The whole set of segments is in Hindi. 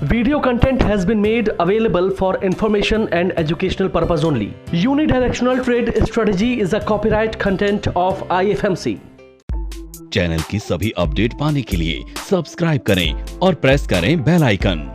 Video content has been made available for information and educational purpose only. Unidirectional trade strategy is a copyright content of IFMC. Channel की सभी अपडेट पाने के लिए सब्सक्राइब करें और प्रेस करें bell icon.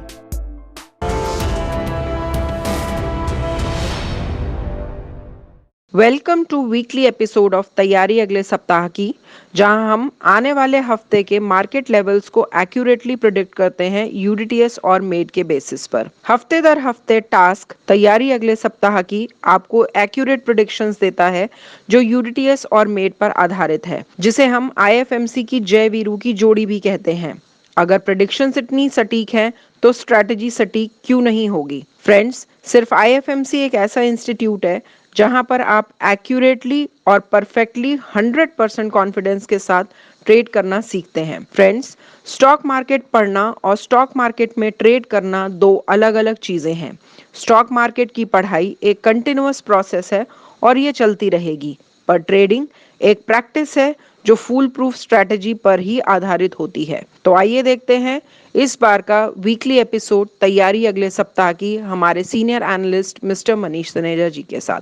Welcome to weekly episode of Taiyari अगले सप्ताह की, जहां हम आने वाले हफ्ते के मार्केट लेवल्स को एक्यूरेटली प्रिडिक्ट करते हैं यूडीटीएस और मेड के बेसिस पर। हफ्ते दर हफ्ते टास्क तैयारी अगले सप्ताह की आपको एक्यूरेट प्रिडिक्शंस देता है जो यूडीटीएस और मेड पर आधारित है, जिसे हम आईएफएमसी की जय वीरू की जोड़ी भी कहते हैं। अगर प्रेडिक्शंस इतनी सटीक हैं तो स्ट्रैटेजी सटीक क्यों नहीं होगी। फ्रेंड्स, सिर्फ आईएफएमसी एक ऐसा इंस्टीट्यूट है जहां पर आप एक्यूरेटली और परफेक्टली 100% कॉन्फिडेंस के साथ ट्रेड करना सीखते हैं। फ्रेंड्स, स्टॉक मार्केट पढ़ना और स्टॉक मार्केट में ट्रेड करना दो अलग अलग चीजें हैं। स्टॉक मार्केट की पढ़ाई एक कंटिन्यूअस प्रोसेस है और ये चलती रहेगी, पर ट्रेडिंग एक प्रैक्टिस है जो फूल प्रूफ स्ट्रैटेजी पर ही आधारित होती है। तो आइए देखते हैं इस बार का वीकली एपिसोड तैयारी अगले सप्ताह की हमारे senior analyst mister Manish Taneja ji के साथ।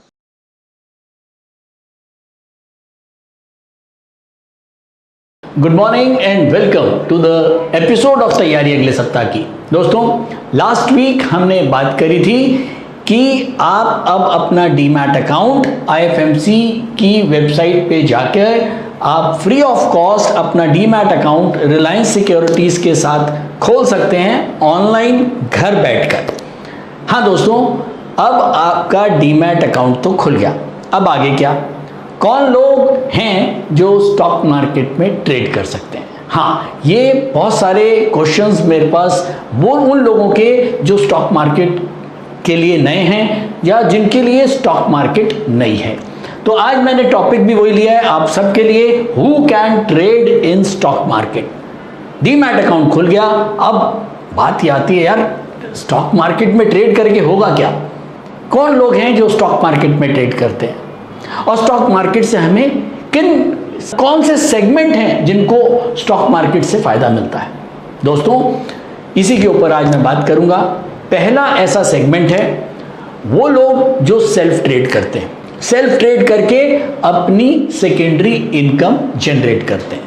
Good morning and welcome to the episode of Taiyari अगले सप्ताह की। दोस्तों, लास्ट वीक हमने बात करी थी कि आप अब अपना डीमैट अकाउंट आईएफएमसी की वेबसाइट पे जाकर आप फ्री ऑफ कॉस्ट अपना डीमैट अकाउंट रिलायंस सिक्योरिटीज़ के साथ खोल सकते हैं ऑनलाइन घर बैठकर। हाँ दोस्तों, अब आपका डीमैट अकाउंट तो खुल गया। अब आगे क्या? कौन लोग हैं जो स्टॉक मार्केट में ट्रेड कर सकते हैं? हाँ, ये बहुत सारे क्वेश्चंस मेरे पास वो उन लोगों के जो स्टॉक मार्केट के लिए नए हैं या जिनके लिए स्टॉक मार्केट नई है। तो आज मैंने टॉपिक भी वही लिया है आप सबके लिए, who can trade in stock market. Demat account खुल गया, अब बात ये आती है यार, स्टॉक मार्केट में ट्रेड करके होगा क्या? कौन लोग हैं जो स्टॉक मार्केट में ट्रेड करते हैं और स्टॉक मार्केट से हमें कौन से सेगमेंट हैं जिनको स्टॉक मार्केट से फायदा मिलता है? दोस्तों, इसी के ऊपर आज मैं बात करूंगा। पहला ऐसा सेगमेंट है वो लोग जो सेल्फ ट्रेड करते हैं, सेल्फ ट्रेड करके अपनी सेकेंडरी इनकम जनरेट करते हैं।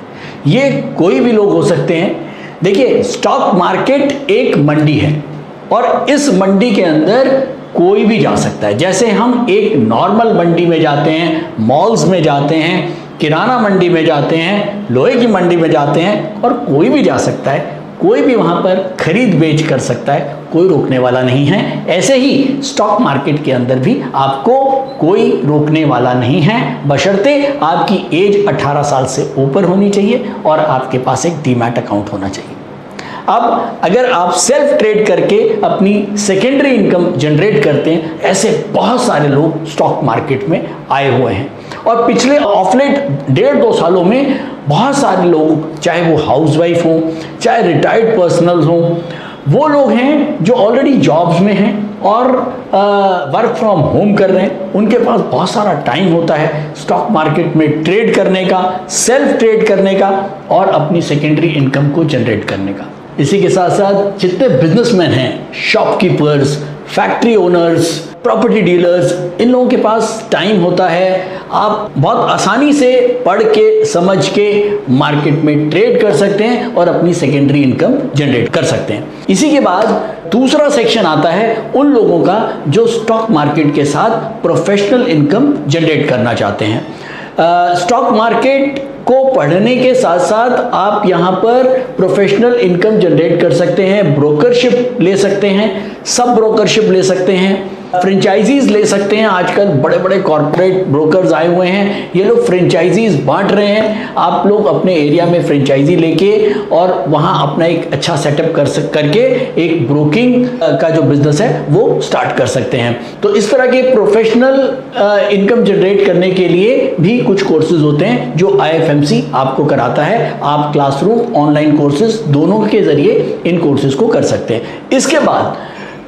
ये कोई भी लोग हो सकते हैं। देखिए, स्टॉक मार्केट एक मंडी है और इस मंडी के अंदर कोई भी जा सकता है। जैसे हम एक नॉर्मल मंडी में जाते हैं, मॉल्स में जाते हैं, किराना मंडी में जाते हैं, लोहे की मंडी में जाते हैं, और कोई भी जा सकता है, कोई भी वहां पर खरीद बेच कर सकता है, कोई रोकने वाला नहीं है। ऐसे ही स्टॉक मार्केट के अंदर भी आपको कोई रोकने वाला नहीं है, बशर्ते आपकी एज 18 साल से ऊपर होनी चाहिए और आपके पास एक डीमैट अकाउंट होना चाहिए। अब अगर आप सेल्फ ट्रेड करके अपनी सेकेंडरी इनकम जनरेट करते हैं, ऐसे बहुत सारे लोग स्टॉक मार्केट में आए हुए हैं और पिछले ऑफलेट 1.5-2 सालों में बहुत सारे लोग, चाहे वो हाउसवाइफ हों, चाहे रिटायर्ड पर्सनल्स हों, वो लोग हैं जो ऑलरेडी जॉब्स में हैं और वर्क फ्रॉम होम कर रहे हैं। उनके पास बहुत सारा टाइम होता है स्टॉक मार्केट में ट्रेड करने का, सेल्फ ट्रेड करने का और अपनी सेकेंडरी इनकम को जनरेट करने का। इसी के साथ साथ जितने बिजनेसमैन हैं, shopkeepers, factory owners, property dealers, इन लोगों के पास टाइम होता है। आप बहुत आसानी से पढ़ के समझ के मार्केट में ट्रेड कर सकते हैं और अपनी सेकेंडरी इनकम जनरेट कर सकते हैं। इसी के बाद दूसरा सेक्शन आता है उन लोगों का जो स्टॉक मार्केट के साथ प्रोफेशनल इनकम जनरेट करना चाहते हैं। स्टॉक मार्केट को पढ़ने के साथ साथ आप यहाँ पर प्रोफेशनल इनकम जनरेट कर सकते हैं, ब्रोकरशिप ले सकते हैं, सब ब्रोकरशिप ले सकते हैं, फ्रेंचाइजीज ले सकते हैं। आजकल बड़े बड़े कॉर्पोरेट ब्रोकर्स आए हुए हैं, ये लोग फ्रेंचाइजीज बांट रहे हैं। आप लोग अपने एरिया में फ्रेंचाइजी लेके और वहाँ अपना एक अच्छा सेटअप करके एक ब्रोकिंग का जो बिजनेस है वो स्टार्ट कर सकते हैं। तो इस तरह के प्रोफेशनल इनकम जनरेट करने के लिए भी कुछ कोर्सेज होते हैं जो आईएफएमसी आपको कराता है। आप क्लासरूम, ऑनलाइन कोर्सेज दोनों के जरिए इन कोर्सेज को कर सकते हैं। इसके बाद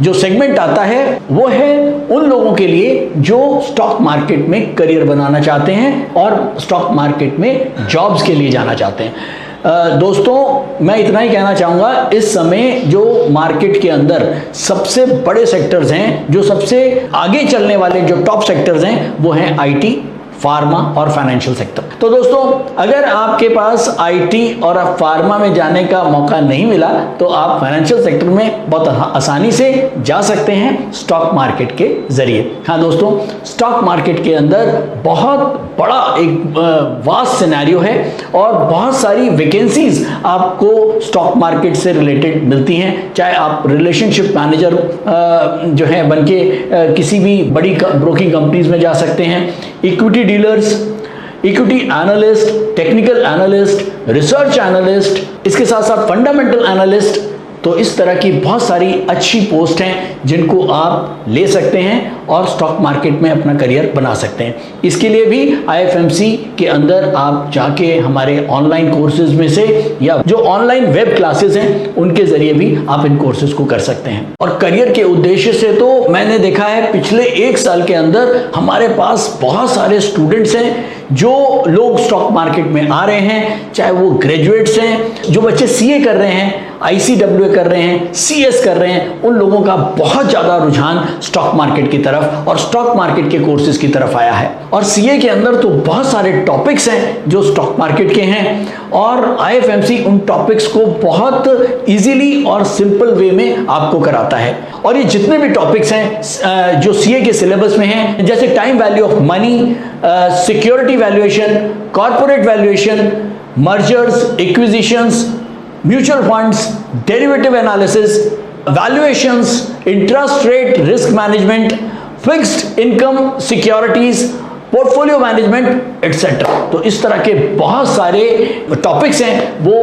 जो सेगमेंट आता है वो है उन लोगों के लिए जो स्टॉक मार्केट में करियर बनाना चाहते हैं और स्टॉक मार्केट में जॉब्स के लिए जाना चाहते हैं। दोस्तों मैं इतना ही कहना चाहूँगा, इस समय जो मार्केट के अंदर सबसे बड़े सेक्टर्स हैं, जो सबसे आगे चलने वाले जो टॉप सेक्टर्स हैं, वो हैं आईटी, फार्मा और फाइनेंशियल सेक्टर। तो दोस्तों अगर आपके पास आईटी और फार्मा में जाने का मौका नहीं मिला तो आप फाइनेंशियल सेक्टर में बहुत आसानी से जा सकते हैं स्टॉक मार्केट के जरिए। हाँ दोस्तों, स्टॉक मार्केट के अंदर बहुत बड़ा एक वास्ट सिनेरियो है और बहुत सारी वैकेंसीज आपको स्टॉक मार्केट से रिलेटेड मिलती हैं। चाहे आप रिलेशनशिप मैनेजर जो है बन के किसी भी बड़ी ब्रोकिंग कंपनीज में जा सकते हैं, equity dealers, equity analyst, technical analyst, research analyst, इसके साथ साथ फंडामेंटल एनालिस्ट। तो इस तरह की बहुत सारी अच्छी पोस्ट हैं जिनको आप ले सकते हैं और स्टॉक मार्केट में अपना करियर बना सकते हैं। इसके लिए भी IFMC के अंदर आप जाके हमारे ऑनलाइन कोर्सेज में से या जो ऑनलाइन वेब क्लासेस हैं उनके जरिए भी आप इन कोर्सेज को कर सकते हैं। और करियर के उद्देश्य से तो मैंने देखा है पिछले 1 साल के अंदर हमारे पास बहुत सारे स्टूडेंट्स हैं जो लोग स्टॉक मार्केट में आ रहे हैं, चाहे वो ग्रेजुएट्स हैं, जो बच्चे CA कर रहे हैं, ICWA कर रहे हैं, CS कर रहे हैं, उन लोगों का बहुत ज़्यादा रुझान स्टॉक मार्केट की तरफ और स्टॉक मार्केट के कोर्सेज की तरफ आया है। और CA के अंदर तो बहुत सारे टॉपिक्स हैं जो स्टॉक मार्केट के हैं और IFMC उन टॉपिक्स को बहुत इजीली और सिंपल वे में आपको कराता है। और ये जितने भी टॉपिक्स हैं जो CA के सिलेबस में हैं, जैसे time value of money, security valuation, corporate valuation, mergers, acquisitions, mutual funds, derivative analysis, valuations, interest rate risk management, fixed income securities, portfolio management etcetera. तो इस तरह के बहुत सारे टॉपिक्स हैं वो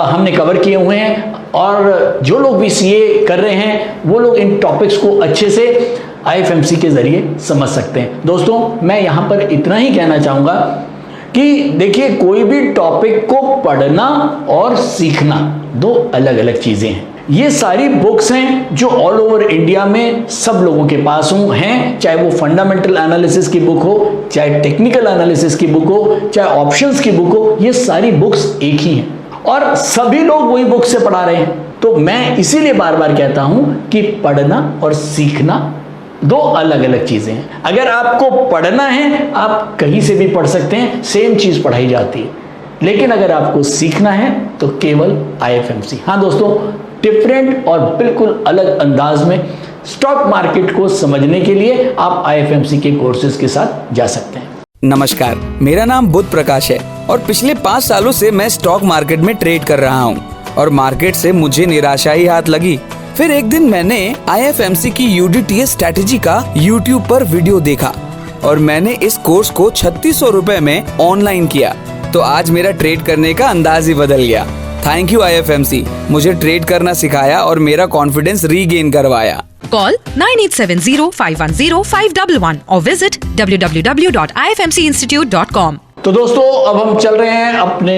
हमने कवर किए हुए हैं और जो लोग भी CA कर रहे हैं वो लोग इन टॉपिक्स को अच्छे से IFMC के जरिए समझ सकते हैं। दोस्तों मैं यहाँ पर इतना ही कहना चाहूँगा कि देखिए, कोई भी टॉपिक को पढ़ना और सीखना 2 अलग अलग चीज़ें हैं। ये सारी बुक्स हैं जो ऑल ओवर इंडिया में सब लोगों के पास हैं, चाहे वो फंडामेंटल एनालिसिस की बुक हो, चाहे टेक्निकल एनालिसिस की बुक हो, चाहे ऑप्शंस की बुक हो, ये सारी बुक्स एक ही हैं और सभी लोग वही बुक से पढ़ा रहे हैं। तो मैं इसीलिए बार बार कहता हूं कि पढ़ना और सीखना 2 अलग अलग चीजें हैं। अगर आपको पढ़ना है आप कहीं से भी पढ़ सकते हैं, सेम चीज पढ़ाई जाती है, लेकिन अगर आपको सीखना है तो केवल IFMC। हाँ दोस्तों, डिफरेंट और बिल्कुल अलग अंदाज में स्टॉक मार्केट को समझने के लिए आप IFMC के कोर्सेज के साथ जा सकते हैं। नमस्कार, मेरा नाम बुध प्रकाश है और पिछले 5 सालों से मैं स्टॉक मार्केट में ट्रेड कर रहा हूँ और मार्केट से मुझे निराशा ही हाथ लगी। फिर एक दिन मैंने IFMC की UDTS स्ट्रेटेजी का YouTube पर वीडियो देखा और मैंने इस कोर्स को 3600 रुपए में ऑनलाइन किया। तो आज मेरा ट्रेड करने का अंदाज ही बदल गया। थैंक यू IFMC, मुझे ट्रेड करना सिखाया और मेरा कॉन्फिडेंस रीगेन करवाया। Call 9870510511 or visit www.ifmcinstitute.com। तो दोस्तों अब हम चल रहे हैं अपने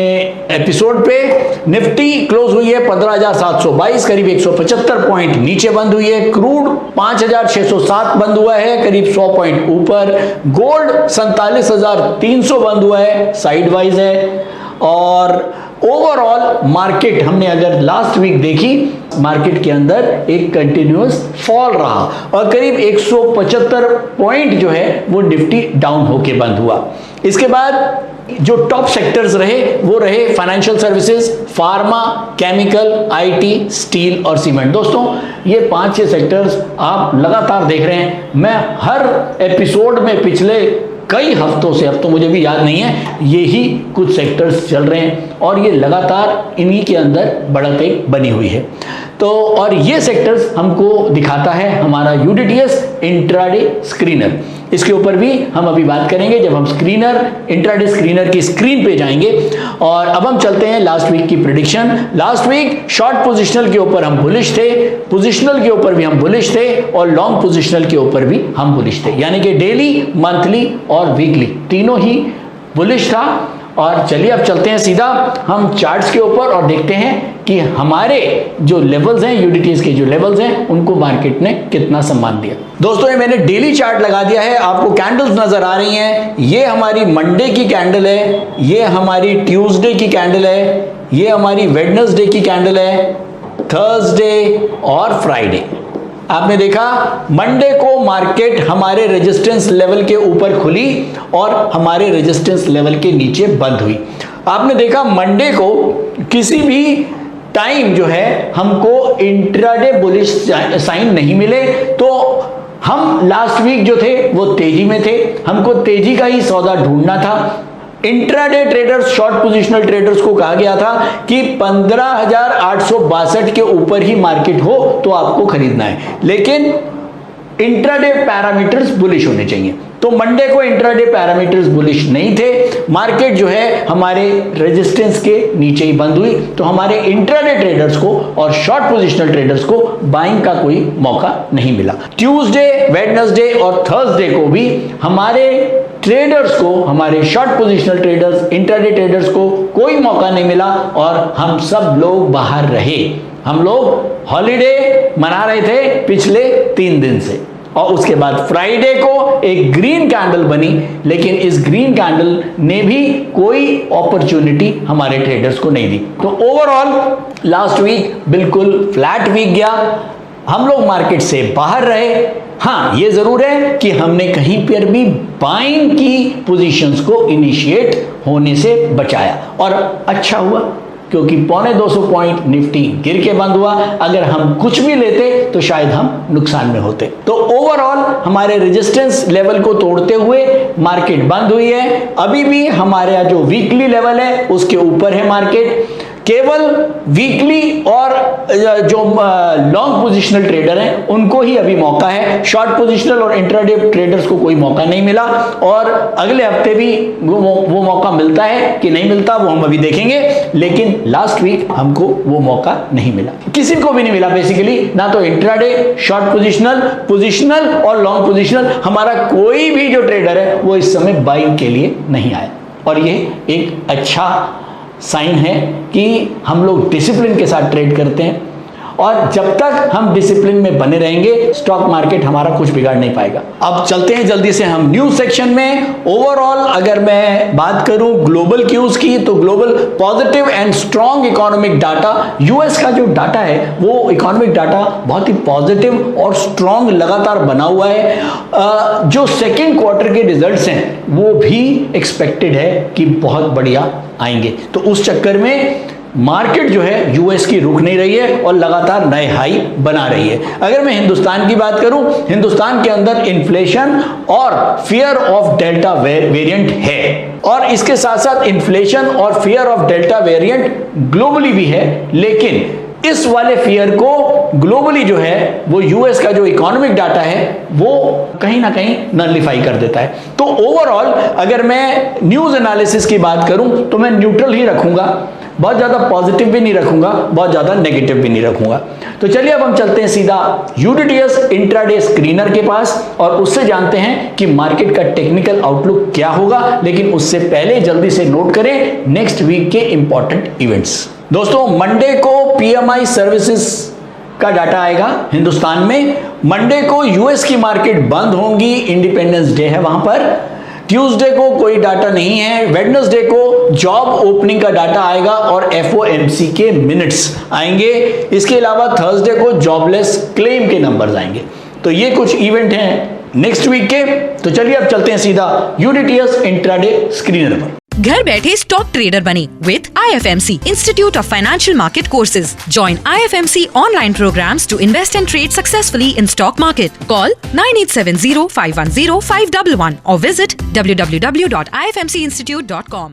एपिसोड पे। निफ्टी क्लोज हुई है 15,722, करीब 175 पॉइंट नीचे बंद हुई है। क्रूड 5,607 बंद हुआ है, करीब 100 पॉइंट ऊपर। गोल्ड 47,300 बंद हुआ है, साइड वाइज है। और ओवरऑल मार्केट हमने अगर लास्ट वीक देखी, मार्केट के अंदर एक कंटिन्यूअस फॉल रहा और करीब 175 पॉइंट जो है वो निफ्टी डाउन होके बंद हुआ। इसके बाद जो टॉप सेक्टर्स रहे वो रहे financial services, pharma, chemical, IT, steel और सीमेंट। दोस्तों ये 5-6 सेक्टर्स आप लगातार देख रहे हैं। मैं हर एपिसोड में पिछले कई हफ्तों से, अब तो मुझे भी याद नहीं है, यही कुछ सेक्टर्स चल रहे हैं और ये लगातार इन्हीं के अंदर बढ़तें बनी हुई है। तो और ये सेक्टर्स हमको दिखाता है हमारा UDTS इंट्राडे स्क्रीनर। इसके ऊपर भी हम अभी बात करेंगे जब हम इंट्राडे स्क्रीनर की स्क्रीन पे जाएंगे। और अब हम चलते हैं लास्ट वीक की prediction. Last week short positional के ऊपर हम बुलिश थे, पोजिशनल के ऊपर भी हम बुलिश थे और लॉन्ग पोजिशनल के ऊपर भी हम बुलिश थे, यानी कि डेली, मंथली और वीकली तीनों ही बुलिश था। और चलिए अब चलते हैं सीधा हम चार्ट्स के ऊपर और देखते हैं कि हमारे जो लेवल्स हैं, UDTS के जो लेवल्स हैं, उनको मार्केट ने कितना सम्मान दिया। दोस्तों ये मैंने डेली चार्ट लगा दिया है, आपको कैंडल्स नजर आ रही हैं। ये हमारी मंडे की कैंडल है, ये हमारी ट्यूसडे की कैंडल है, ये हमारी वेडनेसडे की कैंडल है, थर्सडे और फ्राइडे। आपने देखा मंडे को मार्केट हमारे रेजिस्टेंस लेवल के ऊपर खुली और हमारे रेजिस्टेंस लेवल के नीचे बंद हुई। आपने देखा मंडे को किसी भी टाइम जो है हमको इंट्राडे बुलिश साइन नहीं मिले, तो हम लास्ट वीक जो थे वो तेजी में थे, हमको तेजी का ही सौदा ढूंढना था। Intraday traders, short positional traders को कहा गया था कि 15,862 के ऊपर ही मार्केट हो तो आपको खरीदना है, लेकिन इंट्राडे पैरामीटर्स बुलिश होने चाहिए। तो मंडे को इंट्राडे पैरामीटर्स बुलिश नहीं थे, मार्केट जो है हमारे रेजिस्टेंस के नीचे ही बंद हुई, तो हमारे इंट्राडे ट्रेडर्स को और शॉर्ट पोजिशनल ट्रेडर्स को बाइंग का कोई मौका नहीं मिला। ट्यूसडे, वेडनेसडे और थर्सडे को भी हमारे ट्रेडर्स को, हमारे short positional traders, intraday traders को कोई मौका नहीं मिला और हम सब लोग बाहर रहे। हम लोग हॉलीडे मना रहे थे पिछले 3 दिन से, और उसके बाद फ्राइडे को एक ग्रीन कैंडल बनी, लेकिन इस ग्रीन कैंडल ने भी कोई अपॉर्चुनिटी हमारे ट्रेडर्स को नहीं दी। तो ओवरऑल लास्ट वीक बिल्कुल फ्लैट वीक गया, हम लोग मार्केट से बाहर रहे। हाँ, ये जरूर है कि हमने कहीं पर भी बाइंग की पोजीशंस को इनिशिएट होने से बचाया, और अच्छा हुआ क्योंकि 250 पॉइंट निफ्टी गिर के बंद हुआ। अगर हम कुछ भी लेते तो शायद हम नुकसान में होते। तो ओवरऑल हमारे रेजिस्टेंस लेवल को तोड़ते हुए मार्केट बंद हुई है। अभी भी हमारे जो वीकली लेवल है उसके ऊपर है मार्केट। केवल वीकली और जो लॉन्ग पोजिशनल ट्रेडर हैं उनको ही अभी मौका है, शॉर्ट पोजिशनल और इंट्राडे ट्रेडर्स को कोई मौका नहीं मिला, और अगले हफ्ते भी वो मौका मिलता है कि नहीं मिलता वो हम अभी देखेंगे, लेकिन लास्ट वीक हमको वो मौका नहीं मिला, किसी को भी नहीं मिला बेसिकली, ना तो इंट्राडे, शॉर्ट पोजिशनल और लॉन्ग पोजिशनल, हमारा कोई भी जो ट्रेडर है वो इस समय बाइंग के लिए नहीं आया, और ये एक अच्छा साइन है कि हम लोग डिसिप्लिन के साथ ट्रेड करते हैं, और जब तक हम डिसिप्लिन में बने रहेंगे स्टॉक मार्केट हमारा कुछ बिगाड़ नहीं पाएगा। अब चलते हैं जल्दी से हम न्यूज सेक्शन में। ओवरऑल अगर मैं बात करूं ग्लोबल क्यूज की, तो global positive and strong economic data, US का जो डाटा है वो इकोनॉमिक डाटा बहुत ही पॉजिटिव और स्ट्रॉन्ग लगातार बना हुआ है। जो सेकेंड क्वार्टर के रिजल्ट्स हैं वो भी एक्सपेक्टेड है कि बहुत बढ़िया आएंगे, तो उस चक्कर में मार्केट जो है यूएस की रुक नहीं रही है और लगातार नए हाई बना रही है। अगर मैं हिंदुस्तान की बात करूं, हिंदुस्तान के अंदर इन्फ्लेशन और फियर ऑफ डेल्टा वेरिएंट है, और इसके साथ साथ इन्फ्लेशन और fear of delta variant globally भी है, लेकिन इस वाले फियर को ग्लोबली जो है वो यूएस का जो इकोनॉमिक डाटा है वो कहीं ना कहीं नलिफाई कर देता है। तो ओवरऑल अगर मैं न्यूज एनालिसिस की बात करूं तो मैं न्यूट्रल ही रखूंगा, बहुत ज्यादा पॉजिटिव भी नहीं रखूंगा, बहुत ज्यादा नेगेटिव भी नहीं रखूंगा। तो चलिए अब हम चलते हैं सीधा यूडीटीएस इंट्राडे स्क्रीनर के पास और उससे जानते हैं कि मार्केट का टेक्निकल आउटलुक क्या होगा, लेकिन उससे पहले जल्दी से नोट करें नेक्स्ट वीक के इंपॉर्टेंट इवेंट्स। दोस्तों, मंडे को पीएमआई सर्विसेज का डाटा आएगा हिंदुस्तान में। मंडे को यूएस की मार्केट बंद होंगी, इंडिपेंडेंस डे है वहां पर। ट्यूसडे को कोई डाटा नहीं है। वेडनेसडे को जॉब ओपनिंग का डाटा आएगा और एफओएमसी के मिनट्स आएंगे। इसके अलावा थर्सडे को जॉबलेस क्लेम के नंबर्स आएंगे। तो ये कुछ इवेंट हैं नेक्स्ट वीक के। तो चलिए अब चलते हैं सीधा यूडीटीएस इंट्राडे स्क्रीनर पर। घर बैठे स्टॉक ट्रेडर बने with IFMC Institute of Financial Market Courses. Join IFMC online programs to invest and trade successfully in stock market. Call 9870-510-511 or visit www.ifmcinstitute.com.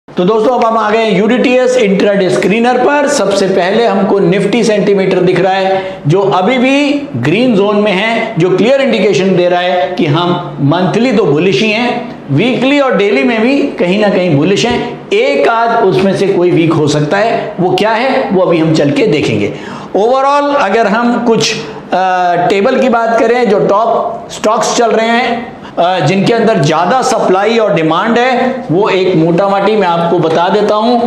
तो दोस्तों अब हम आ गए यूडीटीएस इंट्राडे स्क्रीनर पर। सबसे पहले हमको निफ्टी सेंटीमीटर दिख रहा है जो अभी भी ग्रीन जोन में है, जो क्लियर इंडिकेशन दे रहा है कि हम मंथली तो बुलिश ही हैं, वीकली और डेली में भी कहीं ना कहीं बुलिश हैं। एक आध उसमें से कोई वीक हो सकता है, वो क्या है वो अभी हम चल के देखेंगे। ओवरऑल अगर हम कुछ टेबल की बात करें, जो टॉप स्टॉक्स चल रहे हैं जिनके अंदर ज्यादा सप्लाई और डिमांड है, वो एक मोटा माटी मैं आपको बता देता हूं।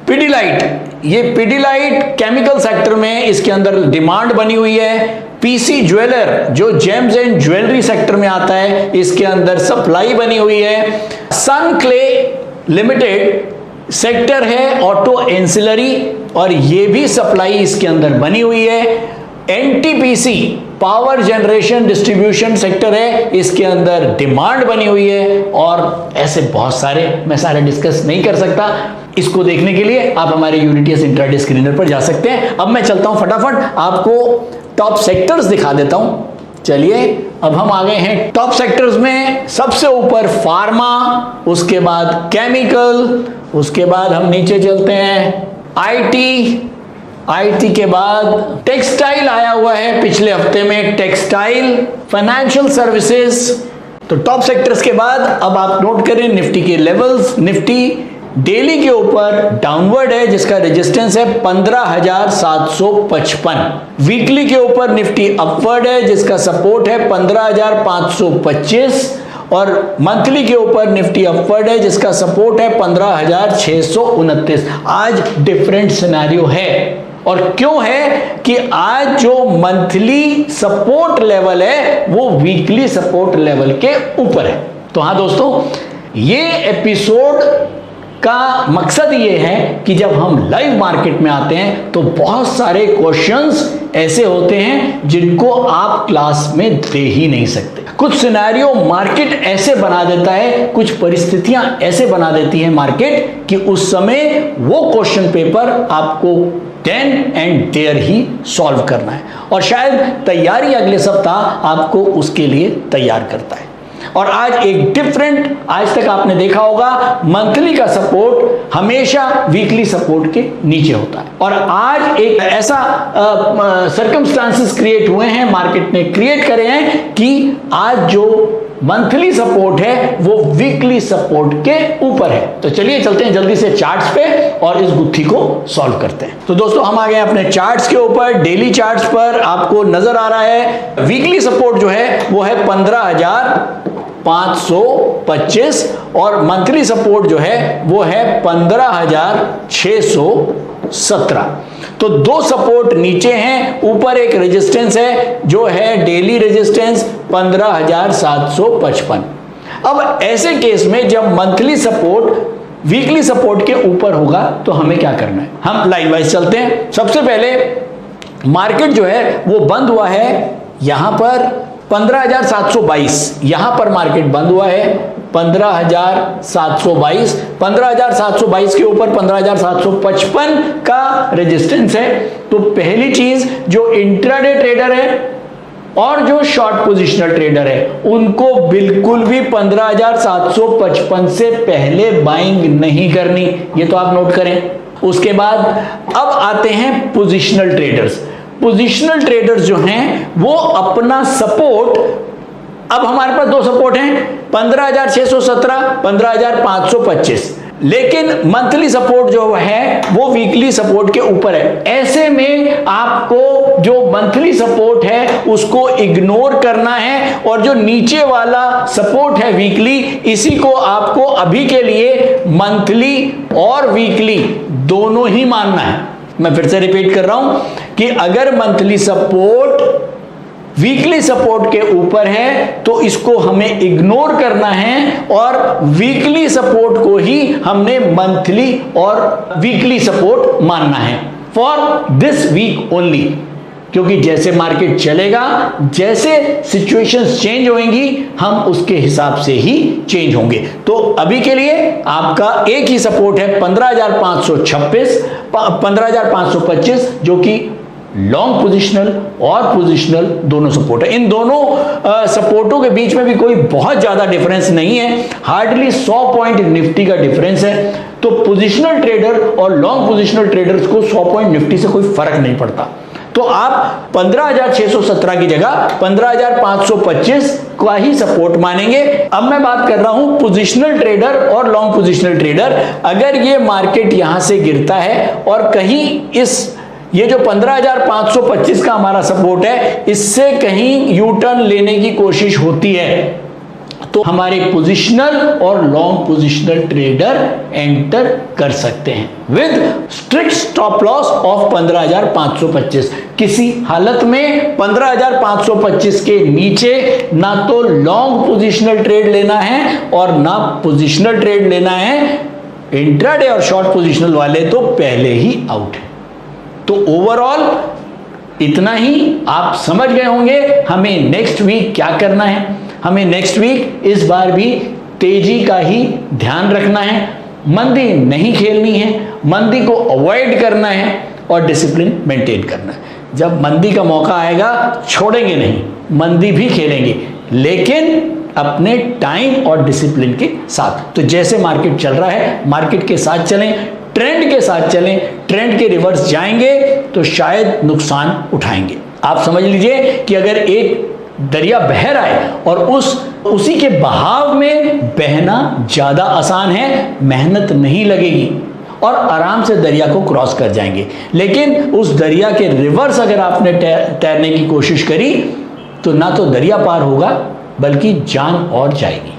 पिडिलाइट, ये पिडिलाइट केमिकल सेक्टर में इसके अंदर डिमांड बनी हुई है। पीसी ज्वेलर जो जेम्स एंड ज्वेलरी सेक्टर में आता है, इसके अंदर सप्लाई बनी हुई है। सन क्ले लिमिटेड सेक्टर है ऑटो एंसिलरी, और ये भी सप्लाई इसके अंदर बनी हुई है। NTPC power generation distribution sector है, इसके अंदर डिमांड बनी हुई है, और ऐसे बहुत सारे, मैं सारे डिस्कस नहीं कर सकता। इसको देखने के लिए आप हमारे यूनिटीएस इंट्राडे स्क्रीनर पर जा सकते हैं। अब मैं चलता हूं फटाफट आपको टॉप सेक्टर्स दिखा देता हूं। चलिए, अब हम आ गए हैं टॉप सेक्टर्स में। सबसे ऊपर फार्मा, उसके बाद केमिकल, उसके बाद हम नीचे चलते हैं आईटी के बाद टेक्सटाइल आया हुआ है पिछले हफ्ते में, टेक्सटाइल, फाइनेंशियल सर्विसेज। तो टॉप सेक्टर्स के बाद अब आप नोट करें निफ्टी के लेवल्स। निफ्टी डेली के ऊपर डाउनवर्ड है, जिसका रेजिस्टेंस है 15,755। वीकली के ऊपर निफ्टी अपवर्ड है, जिसका सपोर्ट है 15,525, और मंथली के ऊपर निफ्टी अपवर्ड है, जिसका सपोर्ट है 15,629। आज डिफरेंट सिनेरियो है, और क्यों है कि आज जो मंथली सपोर्ट लेवल है वो वीकली सपोर्ट लेवल के ऊपर है। तो हाँ दोस्तों, ये एपिसोड का मकसद ये है कि जब हम लाइव मार्केट में आते हैं तो बहुत सारे क्वेश्चंस ऐसे होते हैं जिनको आप क्लास में दे ही नहीं सकते। कुछ सिनेरियो मार्केट ऐसे बना देता है, कुछ परिस्थितियां ऐसे बना देती है मार्केट कि उस समय वो क्वेश्चन पेपर आपको देन एंड देयर ही सॉल्व करना है, और शायद तैयारी अगले सप्ताह आपको उसके लिए तैयार करता है। और आज एक डिफरेंट, आज तक आपने देखा होगा मंथली का सपोर्ट हमेशा वीकली सपोर्ट के नीचे होता है, और आज एक ऐसा सर्कमस्टांसेस क्रिएट हुए हैं, मार्केट ने क्रिएट करे हैं कि आज जो मंथली सपोर्ट है वो वीकली सपोर्ट के ऊपर है। तो चलिए चलते हैं जल्दी से चार्ट्स पे और इस गुत्थी को सॉल्व करते हैं। तो दोस्तों हम आ गए अपने चार्ट्स के ऊपर। डेली चार्ट्स पर आपको नजर आ रहा है वीकली सपोर्ट जो है वो है 15,525, और मंथली सपोर्ट जो है वो है 15,617। तो दो सपोर्ट नीचे हैं, ऊपर एक रेजिस्टेंस है जो है डेली रेजिस्टेंस 15,755। अब ऐसे केस में जब मंथली सपोर्ट वीकली सपोर्ट के ऊपर होगा तो हमें क्या करना है, हम लाइन वाइज चलते हैं। सबसे पहले मार्केट जो है वो बंद हुआ है यहां पर 15,722, यहां पर मार्केट बंद हुआ है 15,722। 15,722 के ऊपर 15,755 का रेजिस्टेंस है। तो पहली चीज, जो इंट्राडे ट्रेडर है और जो शॉर्ट पोजिशनल ट्रेडर है उनको बिल्कुल भी 15,755 से पहले बाइंग नहीं करनी, ये तो आप नोट करें। उसके बाद अब आते हैं पोजिशनल ट्रेडर्स। पोजिशनल ट्रेडर्स जो हैं वो अपना सपोर्ट, अब हमारे पास दो सपोर्ट हैं 15,617, 15,525, लेकिन मंथली सपोर्ट जो है वो वीकली सपोर्ट के ऊपर है। ऐसे में आपको जो मंथली सपोर्ट है उसको इग्नोर करना है, और जो नीचे वाला सपोर्ट है वीकली, इसी को आपको अभी के लिए मंथली और वीकली दोनों ही मानना है। मैं फिर से रिपीट कर रहा हूं कि अगर मंथली सपोर्ट वीकली सपोर्ट के ऊपर है तो इसको हमें इग्नोर करना है, और वीकली सपोर्ट को ही हमने मंथली और वीकली सपोर्ट मानना है फॉर दिस वीक ओनली। क्योंकि जैसे मार्केट चलेगा, जैसे सिचुएशंस चेंज होंगी, हम उसके हिसाब से ही चेंज होंगे। तो अभी के लिए आपका एक ही सपोर्ट है 15,526, 15,525, जो कि लॉन्ग पोजिशनल और पोजिशनल दोनों सपोर्ट है। इन दोनों सपोर्टों के बीच में भी कोई बहुत ज्यादा डिफरेंस नहीं है, हार्डली 100 पॉइंट निफ्टी का डिफरेंस है। तो पोजिशनल ट्रेडर और लॉन्ग पोजिशनल ट्रेडर्स को 100 पॉइंट निफ्टी से कोई फर्क नहीं पड़ता। तो आप 15,617 की जगह 15,525 का ही सपोर्ट मानेंगे। अब मैं बात कर रहा हूं पोजिशनल ट्रेडर और लॉन्ग पोजिशनल ट्रेडर। अगर ये मार्केट यहां से गिरता है और कहीं ये जो 15,525 का हमारा सपोर्ट है, इससे कहीं यू टर्न लेने की कोशिश होती है, तो हमारे पोजिशनल और लॉन्ग पोजिशनल ट्रेडर एंटर कर सकते हैं with strict stop loss of 15,525। किसी हालत में 15,525 के नीचे ना तो लॉन्ग पोजिशनल ट्रेड लेना है और ना पोजिशनल ट्रेड लेना है। इंट्राडे और शॉर्ट पोजिशनल वाले तो पहले ही आउट है। तो ओवरऑल इतना ही आप समझ गए होंगे हमें नेक्स्ट वीक क्या करना है। हमें नेक्स्ट वीक इस बार भी तेजी का ही ध्यान रखना है, मंदी नहीं खेलनी है, मंदी को अवॉइड करना है और डिसिप्लिन मेंटेन करना है। जब मंदी का मौका आएगा छोड़ेंगे नहीं, मंदी भी खेलेंगे, लेकिन अपने टाइम और डिसिप्लिन के साथ। तो जैसे मार्केट चल रहा है मार्केट के साथ चलें, ट्रेंड के साथ चलें। ट्रेंड के रिवर्स जाएंगे तो शायद नुकसान उठाएंगे। आप समझ लीजिए कि अगर एक दरिया बह रहा है और उसी के बहाव में बहना ज्यादा आसान है, मेहनत नहीं लगेगी और आराम से दरिया को क्रॉस कर जाएंगे। लेकिन उस दरिया के रिवर्स अगर आपने तैरने की कोशिश करी तो ना तो दरिया पार होगा बल्कि जान और जाएगी।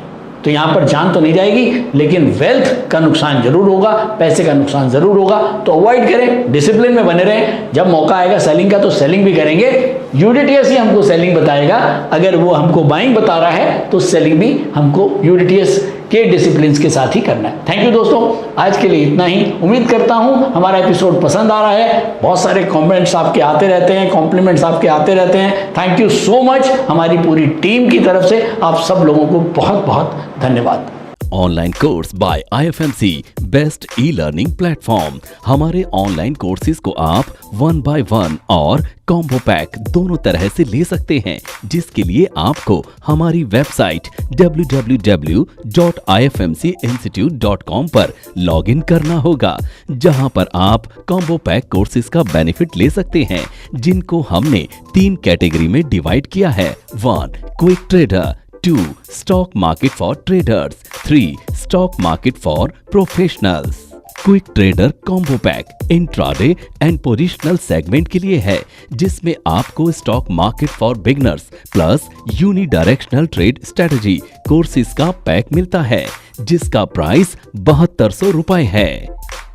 तो यहां पर जान तो नहीं जाएगी लेकिन वेल्थ का नुकसान जरूर होगा, पैसे का नुकसान जरूर होगा। तो अवॉइड करें, डिसिप्लिन में बने रहें। जब मौका आएगा सेलिंग का तो सेलिंग भी करेंगे। यूडीटीएस ही हमको सेलिंग बताएगा, अगर वो हमको बाइंग बता रहा है तो सेलिंग भी हमको यूडीटीएस के डिसिप्लिन के साथ ही करना है। थैंक यू दोस्तों, आज के लिए इतना ही। उम्मीद करता हूं हमारा एपिसोड पसंद आ रहा है। बहुत सारे कमेंट्स आपके आते रहते हैं, कॉम्प्लीमेंट्स आपके आते रहते हैं। Thank you so much. हमारी पूरी टीम की तरफ से आप सब लोगों को बहुत बहुत धन्यवाद। Online course by IFMC best e learning platform. हमारे ऑनलाइन कोर्सेज को आप 1 by 1 और कॉम्बो पैक दोनों तरह से ले सकते हैं, जिसके लिए आपको हमारी वेबसाइट www.ifmcinstitute.com पर लॉगिन करना होगा, जहां पर आप कॉम्बो पैक कोर्सेज का बेनिफिट ले सकते हैं, जिनको हमने 3 कैटेगरी में डिवाइड किया है। 1 quick trader, 2 stock market for traders, 3 stock market for professionals. Quick trader combo pack intraday and positional segment के लिए है, जिसमें आपको stock market for beginners plus unidirectional trade strategy courses का पैक मिलता है, जिसका प्राइस 7200 रुपए है।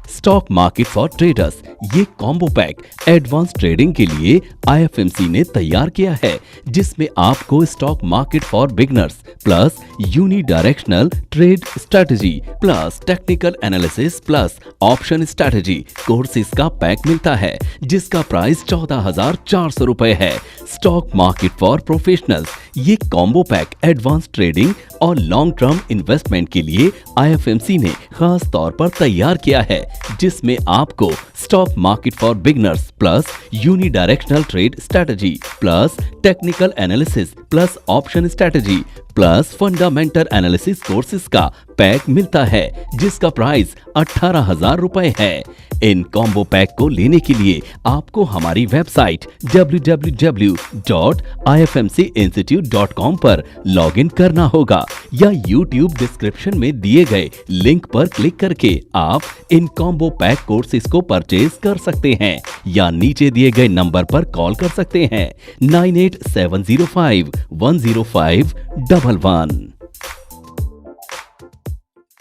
स्टॉक मार्केट फॉर ट्रेडर्स ये कॉम्बो पैक एडवांस ट्रेडिंग के लिए IFMC ने तैयार किया है, जिसमें आपको stock market for beginners plus unidirectional trade strategy plus technical analysis plus option strategy courses का पैक मिलता है, जिसका प्राइस 14,400 रुपए है। स्टॉक मार्केट फॉर प्रोफेशनल्स ये कॉम्बो पैक एडवांस ट्रेडिंग और लॉन्ग टर्म इन्वेस्टमेंट के लिए IFMC ने खास तौर पर तैयार किया है, जिसमें आपको stock market for beginners plus unidirectional trade strategy plus technical analysis plus option strategy plus fundamental analysis courses का पैक मिलता है, जिसका प्राइस 18,000 रुपए है। इन कॉम्बो पैक को लेने के लिए आपको हमारी वेबसाइट www.ifmcinstitute.com पर लॉगिन करना होगा या YouTube डिस्क्रिप्शन में दिए गए लिंक पर क्लिक करके आप इन कॉम्बो पैक कोर्सेज को परचेज कर सकते हैं या नीचे दिए गए नंबर पर कॉल कर सकते हैं 9870510511।